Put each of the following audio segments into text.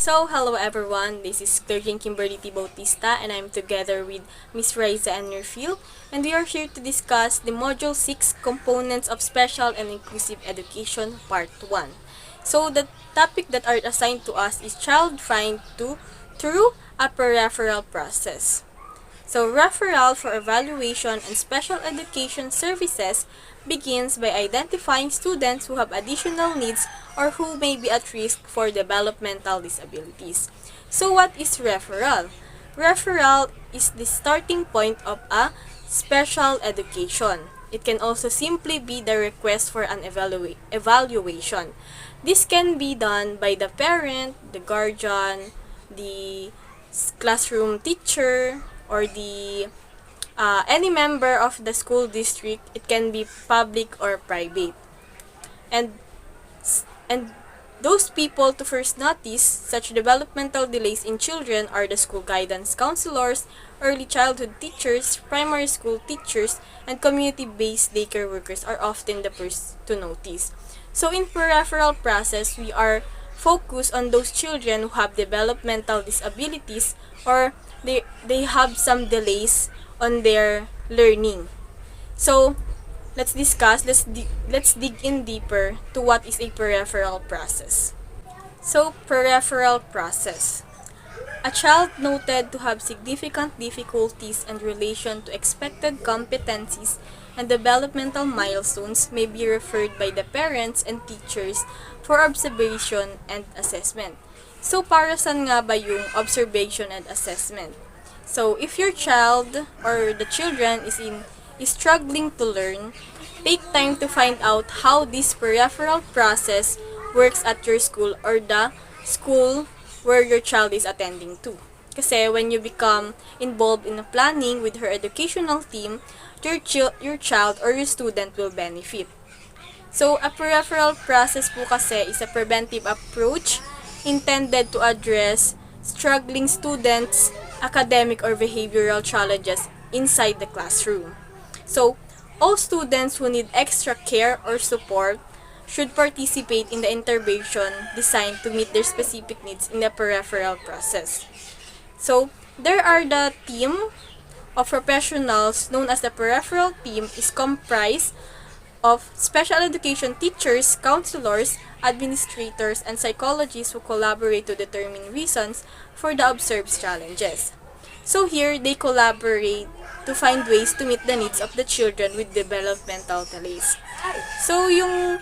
Hello everyone, this is Clergy Kimberly T. Bautista and I'm together with Miss Raisa and Nerfil, and we are here to discuss the Module 6 Components of Special and Inclusive Education Part 1. So the topic that are assigned to us is Child Find 2 through a Referral Process. So referral for evaluation and special education services begins by identifying students who have additional needs or who may be at risk for developmental disabilities. So what is referral? Referral is the starting point of a special education. It can also simply be the request for an evaluation. This can be done by the parent, the guardian, the classroom teacher, or the any member of the school district. It can be public or private, and and those people to first notice such developmental delays in children are the school guidance counselors, early childhood teachers, primary school teachers, and community-based daycare workers are often the first to notice. So in referral process, we are focused on those children who have developmental disabilities or they have some delays on their learning. So let's dig in deeper to what is a peripheral process. So peripheral process. A child noted to have significant difficulties in relation to expected competencies and developmental milestones may be referred by the parents and teachers for observation and assessment. So, para saan nga ba yung observation and assessment? So, if your child or the children is struggling to learn, take time to find out how this peripheral process works at your school or the school where your child is attending to. Kasi when you become involved in the planning with her educational team, your child or your student will benefit. So, a peripheral process po kasi is a preventive approach intended to address struggling students' academic or behavioral challenges inside the classroom. So, all students who need extra care or support should participate in the intervention designed to meet their specific needs in the peripheral process. So, there are the team of professionals known as the peripheral team is comprised of special education teachers, counselors, administrators, and psychologists who collaborate to determine reasons for the observed challenges. So here, they collaborate to find ways to meet the needs of the children with developmental delays. So yung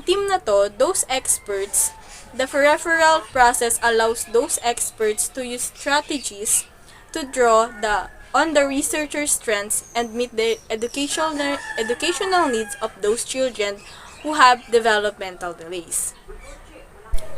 team na to, those experts, the referral process allows those experts to use strategies to draw on the researcher's strengths and meet the educational needs of those children who have developmental delays.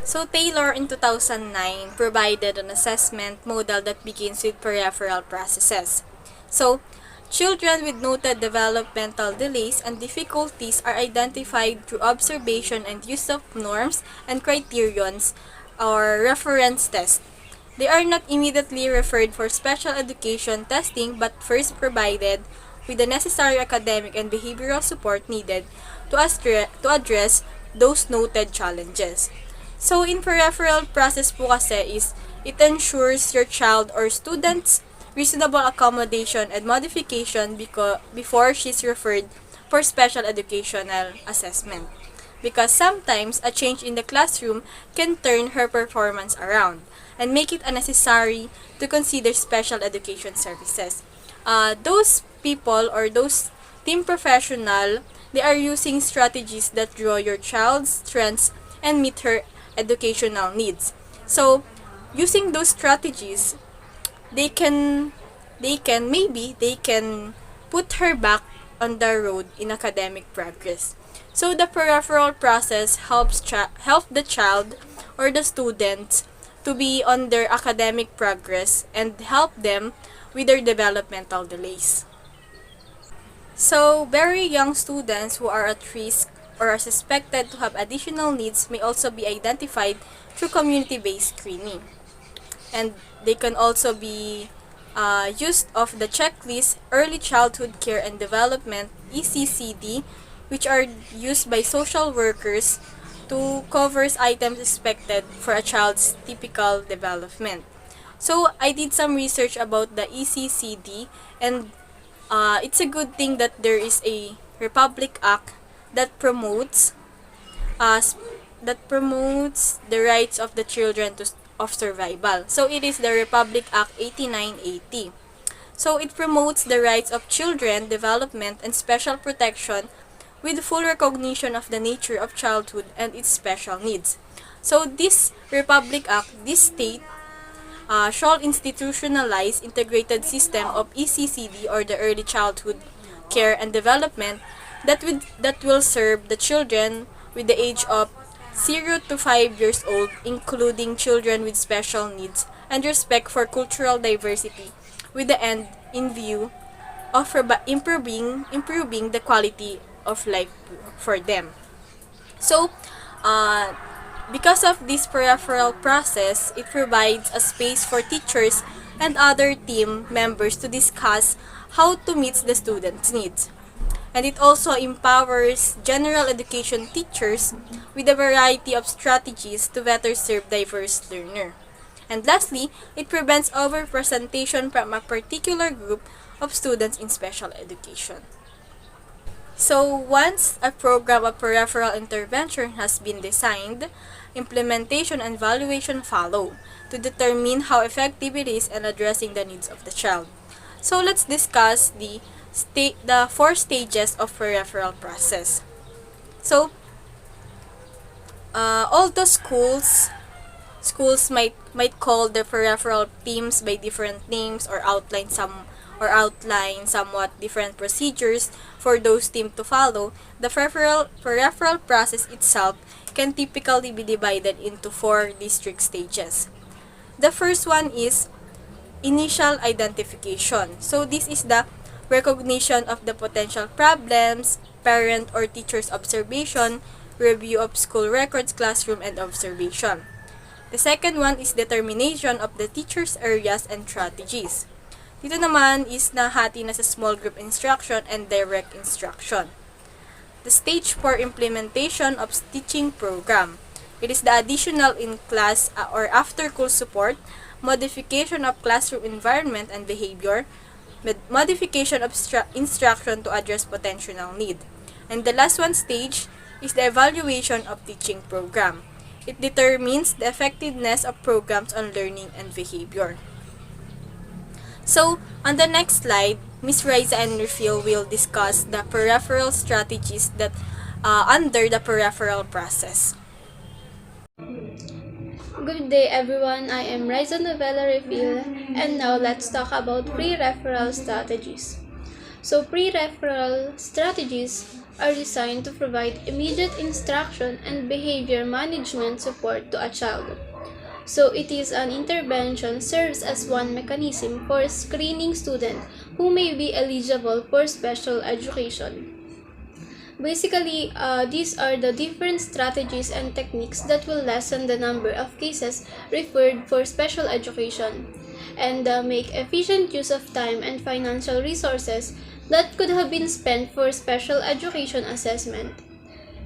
So Taylor in 2009 provided an assessment model that begins with peripheral processes. So, children with noted developmental delays and difficulties are identified through observation and use of norms and criterions or reference tests. They are not immediately referred for special education testing but first provided with the necessary academic and behavioral support needed to address those noted challenges. So, in peripheral process po kasi is it ensures your child or student's reasonable accommodation and modification before she's referred for special educational assessment. Because sometimes a change in the classroom can turn her performance around and make it unnecessary to consider special education services. Those people or those team professional, they are using strategies that draw your child's strengths and meet her educational needs. So, using those strategies, they can put her back on the road in academic progress. So the peripheral process help the child or the students to be on their academic progress and help them with their developmental delays. So very young students who are at risk or are suspected to have additional needs may also be identified through community-based screening. And they can also be used of the checklist Early Childhood Care and Development ECCD, which are used by social workers to covers items expected for a child's typical development. So I did some research about the ECCD, and it's a good thing that there is a Republic Act that promotes uh, the rights of the children of survival. So it is the Republic Act 8980. So it promotes the rights of children, development, and special protection with full recognition of the nature of childhood and its special needs. So this Republic Act, this state, shall institutionalize integrated system of ECCD, or the early childhood care and development, that will serve the children with the age of 0 to 5 years old, including children with special needs, and respect for cultural diversity, with the end in view of improving the quality of life for them. So, because of this peripheral process, it provides a space for teachers and other team members to discuss how to meet the students' needs. And it also empowers general education teachers with a variety of strategies to better serve diverse learners. And lastly, it prevents overrepresentation from a particular group of students in special education. So once a program of peripheral intervention has been designed, implementation and evaluation follow to determine how effective it is in addressing the needs of the child. So let's discuss the 4 stages of peripheral process. So, although schools might call the peripheral teams by different names, or outline somewhat different procedures for those teams to follow, the peripheral process itself can typically be divided into 4 distinct stages. The first one is initial identification. So this is the recognition of the potential problems, parent or teacher's observation, review of school records, classroom, and observation. The second one is determination of the teacher's areas and strategies. Dito naman is nahati na sa small group instruction and direct instruction. The stage for implementation of teaching program. It is the additional in-class or after-school support, modification of classroom environment and behavior, modification of instruction to address potential need. And the last one stage is the evaluation of teaching program. It determines the effectiveness of programs on learning and behavior. So, on the next slide, Ms. Riza and Rufil will discuss the peripheral strategies that under the peripheral process. Good day everyone, I am Riza Novella Rufil, and now let's talk about pre-referral strategies. So pre-referral strategies are designed to provide immediate instruction and behavior management support to a child. So it is an intervention serves as one mechanism for screening students who may be eligible for special education. Basically, these are the different strategies and techniques that will lessen the number of cases referred for special education and make efficient use of time and financial resources that could have been spent for special education assessment.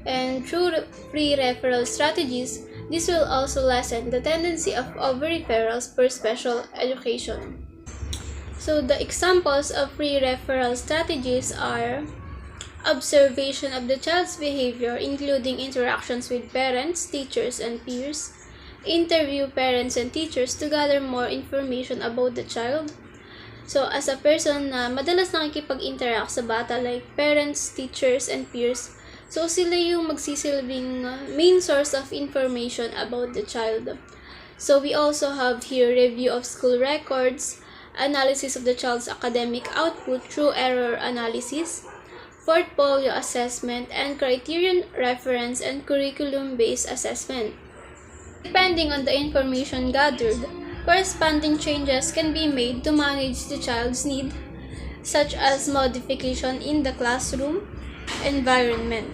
And through pre-referral strategies, this will also lessen the tendency of over-referrals for special education. So the examples of pre-referral strategies are observation of the child's behavior, including interactions with parents, teachers, and peers, interview parents and teachers to gather more information about the child. So, as a person na madalas nakikipag-interact sa bata like parents, teachers, and peers, so sila yung magsisilbing main source of information about the child. So, we also have here review of school records, analysis of the child's academic output through error analysis, portfolio assessment, and criterion reference and curriculum-based assessment. Depending on the information gathered, corresponding changes can be made to manage the child's need, such as modification in the classroom environment,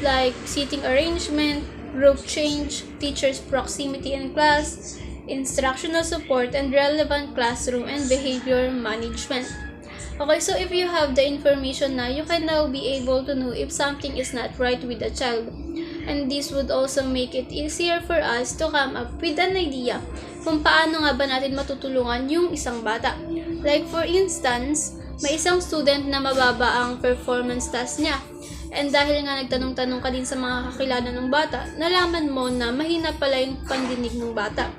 like seating arrangement, group change, teachers' proximity in class, instructional support, and relevant classroom and behavior management. Okay, so if you have the information now, you can now be able to know if something is not right with the child. and this would also make it easier for us to come up with an idea kung paano nga ba natin matutulungan yung isang bata. Like for instance, may isang student na mababa ang performance task niya. And dahil nga nagtanong-tanong ka din sa mga kakilala ng bata, nalaman mo na mahina pala yung pandinig ng bata.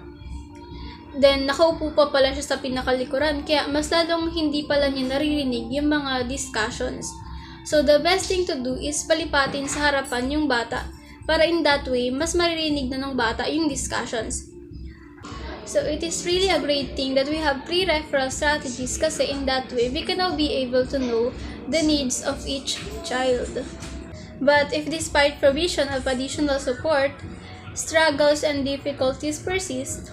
Then, nakaupo pa pala siya sa pinakalikuran, kaya mas lalong hindi pala niya naririnig yung mga discussions. So, the best thing to do is palipatin sa harapan yung bata para in that way, mas maririnig na ng bata yung discussions. So, it is really a great thing that we have pre-referral strategies kasi in that way, we can now be able to know the needs of each child. But if despite provision of additional support, struggles and difficulties persist,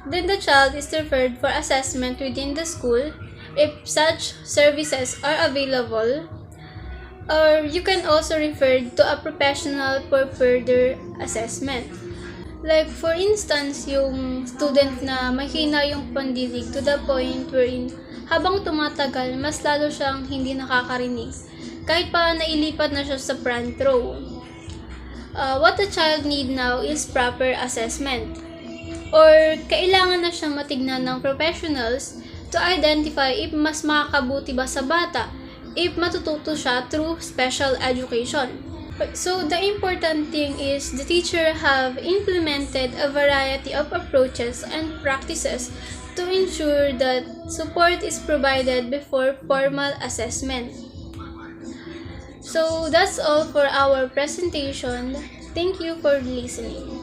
then the child is referred for assessment within the school if such services are available, or you can also refer to a professional for further assessment. Like for instance, yung student na mahina yung pandinig to the point wherein habang tumatagal, mas lalo siyang hindi nakakarinig. Kahit pa nailipat na siya sa front row. What the child need now is proper assessment. Or kailangan na siyang matignan ng professionals to identify if mas makakabuti ba sa bata if matututo siya through special education. So, the important thing is the teacher have implemented a variety of approaches and practices to ensure that support is provided before formal assessment. So, that's all for our presentation. Thank you for listening.